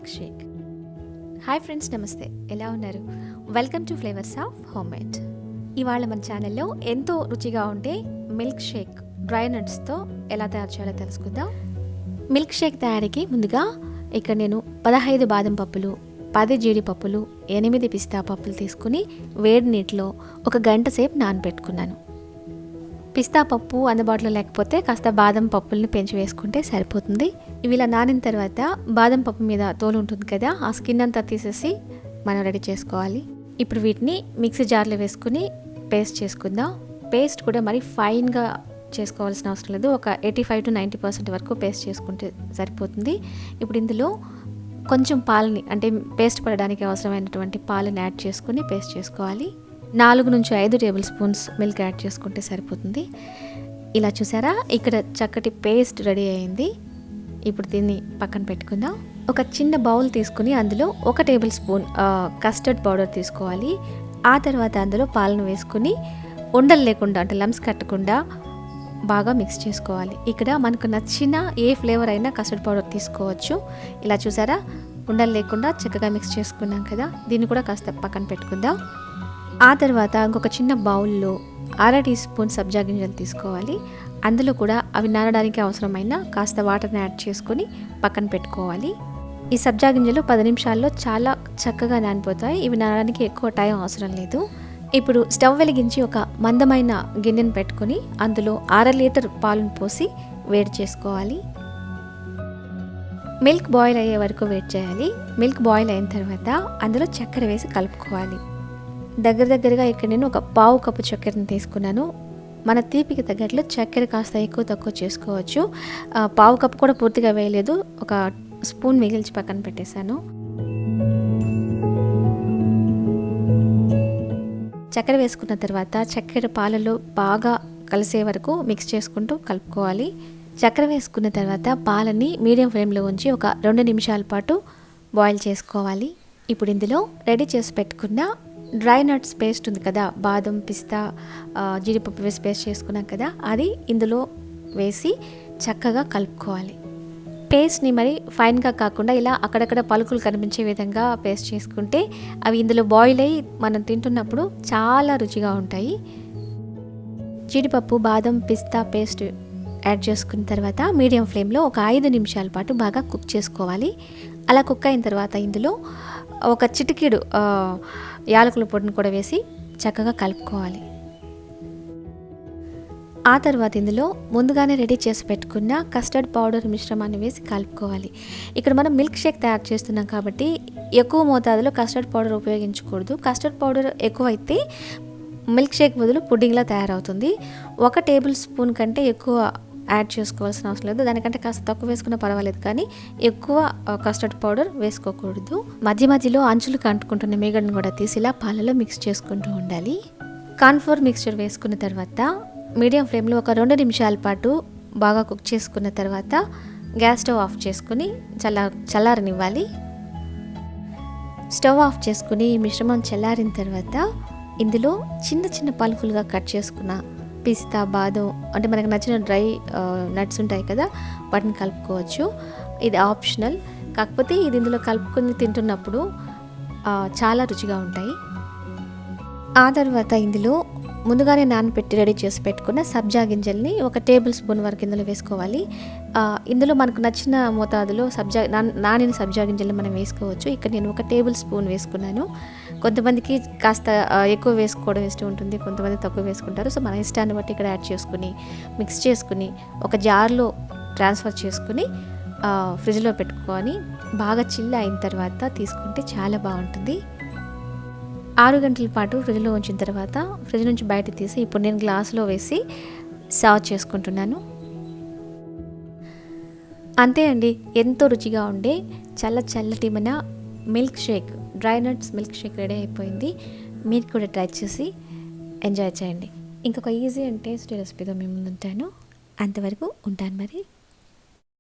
Milk shake. Hi friends, నమస్తే. ఎలా ఉన్నారు? Welcome to flavours of home made. ఇవాళ మన ఛానల్లో ఎంతో రుచిగా ఉండే మిల్క్ షేక్ డ్రై నట్స్తో ఎలా తయారు చేయాలో తెలుసుకుందాం. మిల్క్ షేక్ తయారీకి ముందుగా ఇక్కడ నేను 15 బాదం పప్పులు, 10 జీడిపప్పులు, 8 పిస్తా పప్పులు తీసుకుని వేడి నీటిలో 1 గంట సేపు నానబెట్టుకున్నాను. పిస్తా పప్పు అందుబాటులో లేకపోతే కాస్త బాదం పప్పుల్ని పెంచి వేసుకుంటే సరిపోతుంది. ఇవి ఇలా నానిన తర్వాత బాదం పప్పు మీద తోలు ఉంటుంది కదా, ఆ స్కిన్ అంతా తీసేసి మనం రెడీ చేసుకోవాలి. ఇప్పుడు వీటిని మిక్సీ జార్లో వేసుకుని పేస్ట్ చేసుకుందాం. పేస్ట్ కూడా మరి ఫైన్గా చేసుకోవాల్సిన అవసరం లేదు. ఒక 85 to 90% వరకు పేస్ట్ చేసుకుంటే సరిపోతుంది. ఇప్పుడు ఇందులో కొంచెం పాలని, అంటే పేస్ట్ పడడానికి అవసరమైనటువంటి పాలని యాడ్ చేసుకుని పేస్ట్ చేసుకోవాలి. 4 నుంచి 5 టేబుల్ స్పూన్స్ మిల్క్ యాడ్ చేసుకుంటే సరిపోతుంది. ఇలా చూసారా, ఇక్కడ చక్కటి పేస్ట్ రెడీ అయింది. ఇప్పుడు దీన్ని పక్కన పెట్టుకుందాం. ఒక చిన్న బౌల్ తీసుకుని అందులో 1 టేబుల్ స్పూన్ కస్టర్డ్ పౌడర్ తీసుకోవాలి. ఆ తర్వాత అందులో పాలను వేసుకుని ఉండలు లేకుండా, అంటే లమ్స్ కట్టకుండా బాగా మిక్స్ చేసుకోవాలి. ఇక్కడ మనకు నచ్చిన ఏ ఫ్లేవర్ అయినా కస్టర్డ్ పౌడర్ తీసుకోవచ్చు. ఇలా చూసారా, ఉండలు లేకుండా చక్కగా మిక్స్ చేసుకున్నాం కదా. దీన్ని కూడా కాస్త పక్కన పెట్టుకుందాం. ఆ తర్వాత ఇంకొక చిన్న బౌల్లో 1/2 టీ స్పూన్ సబ్జా గింజలు తీసుకోవాలి. అందులో కూడా అవి నానడానికి అవసరమైన కాస్త వాటర్ని యాడ్ చేసుకొని పక్కన పెట్టుకోవాలి. ఈ సబ్జా గింజలు 10 నిమిషాల్లో చాలా చక్కగా నానిపోతాయి. ఇవి నానడానికి ఎక్కువ టైం అవసరం లేదు. ఇప్పుడు స్టవ్ వెలిగించి ఒక మందమైన గిన్నెను పెట్టుకొని అందులో 1/2 లీటర్ పాలను పోసి వేడి చేసుకోవాలి. మిల్క్ బాయిల్ అయ్యే వరకు వెయిట్ చేయాలి. మిల్క్ బాయిల్ అయిన తర్వాత అందులో చక్కెర వేసి కలుపుకోవాలి. దగ్గరగా ఇక్కడ నేను ఒక 1/2 కప్పు చక్కెరని తీసుకున్నాను. మన తీపికి తగ్గట్లు చక్కెర కాస్త ఎక్కువ తక్కువ చేసుకోవచ్చు. 1/2 కప్పు కూడా పూర్తిగా వేయలేదు, ఒక స్పూన్ మిగిల్చి పక్కన పెట్టేశాను. చక్కెర వేసుకున్న తర్వాత చక్కెర పాలలో బాగా కలిసే వరకు మిక్స్ చేసుకుంటూ కలుపుకోవాలి. చక్కెర వేసుకున్న తర్వాత పాలని మీడియం ఫ్లేమ్లో ఉంచి ఒక 2 నిమిషాల పాటు బాయిల్ చేసుకోవాలి. ఇప్పుడు ఇందులో రెడీ చేసి పెట్టుకున్న డ్రై నట్స్ పేస్ట్ ఉంది కదా, బాదం, పిస్తా, జీడిపప్పు వేసి పేస్ట్ చేసుకున్నాం కదా, అది ఇందులో వేసి చక్కగా కలుపుకోవాలి. పేస్ట్ని మరి ఫైన్గా కాకుండా ఇలా అక్కడక్కడ పలుకులు కనిపించే విధంగా పేస్ట్ చేసుకుంటే అవి ఇందులో బాయిల్ అయ్యి మనం తింటున్నప్పుడు చాలా రుచిగా ఉంటాయి. జీడిపప్పు, బాదం, పిస్తా పేస్ట్ యాడ్ చేసుకున్న తర్వాత మీడియం ఫ్లేమ్లో ఒక 5 నిమిషాల పాటు బాగా కుక్ చేసుకోవాలి. అలా కుక్ అయిన తర్వాత ఇందులో ఒక చిటికెడు యాలకుల పొడిని కూడా వేసి చక్కగా కలుపుకోవాలి. ఆ తర్వాత ఇందులో ముందుగానే రెడీ చేసి పెట్టుకున్న కస్టర్డ్ పౌడర్ మిశ్రమాన్ని వేసి కలుపుకోవాలి. ఇక్కడ మనం మిల్క్ షేక్ తయారు చేస్తున్నాం కాబట్టి ఎక్కువ మోతాదులో కస్టర్డ్ పౌడర్ ఉపయోగించకూడదు. కస్టర్డ్ పౌడర్ ఎక్కువైతే మిల్క్ షేక్ బదులు పుడ్డింగ్లా తయారవుతుంది. 1 టేబుల్ స్పూన్ కంటే ఎక్కువ యాడ్ చేసుకోవాల్సిన అవసరం లేదు. దానికంటే కాస్త తక్కువ వేసుకున్నా పర్వాలేదు, కానీ ఎక్కువ కస్టర్డ్ పౌడర్ వేసుకోకూడదు. మధ్యలో అంచులు కంటుకుంటున్న మేగడను కూడా తీసి ఇలా పాలలో మిక్స్ చేసుకుంటూ ఉండాలి. కార్న్ఫ్లోర్ మిక్స్చర్ వేసుకున్న తర్వాత మీడియం ఫ్లేమ్లో ఒక 2 నిమిషాల పాటు బాగా కుక్ చేసుకున్న తర్వాత గ్యాస్ స్టవ్ ఆఫ్ చేసుకుని చల్లారనివ్వాలి. స్టవ్ ఆఫ్ చేసుకుని ఈ మిశ్రమం చల్లారిన తర్వాత ఇందులో చిన్న పలుకులుగా కట్ చేసుకున్న పిస్తా, బాదం, అంటే మనకు నచ్చిన డ్రై నట్స్ ఉంటాయి కదా, వాటిని కలుపుకోవచ్చు. ఇది ఆప్షనల్, కాకపోతే ఇది ఇందులో కలుపుకొని తింటున్నప్పుడు చాలా రుచిగా ఉంటాయి. ఆ తర్వాత ఇందులో ముందుగానే నానబెట్టి రెడీ చేసి పెట్టుకున్న సబ్జా గింజల్ని 1 టేబుల్ స్పూన్ వరకు ఇందులో వేసుకోవాలి. ఇందులో మనకు నచ్చిన మోతాదులో నానిన సబ్జా గింజల్ని మనం వేసుకోవచ్చు. ఇక్కడ నేను 1 టేబుల్ స్పూన్ వేసుకున్నాను. కొంతమందికి కాస్త ఎక్కువ వేసుకోవడం ఇష్టం ఉంటుంది, కొంతమంది తక్కువ వేసుకుంటారు. సో మన ఇష్టాన్ని బట్టి ఇక్కడ యాడ్ చేసుకుని మిక్స్ చేసుకుని ఒక జార్లో ట్రాన్స్ఫర్ చేసుకుని ఫ్రిడ్జ్లో పెట్టుకొని బాగా చిల్ అయిన తర్వాత తీసుకుంటే చాలా బాగుంటుంది. 6 గంటల పాటు ఫ్రిడ్జ్లో ఉంచిన తర్వాత ఫ్రిడ్జ్ నుంచి బయట తీసి ఇప్పుడు నేను గ్లాసులో వేసి సర్వ్ చేసుకుంటున్నాను. అంతే అండి, ఎంతో రుచిగా ఉండే చల్లటి మన milk shake, dry nuts milk shake ready అయిపోయింది. మీరు కూడా ట్రై చేసి ఎంజాయ్ చేయండి. ఇంకొక ఈజీ అండ్ టేస్టీ రెసిపీతో మీ ముందు ఉంటాను. అంతవరకు ఉంటాను మరి.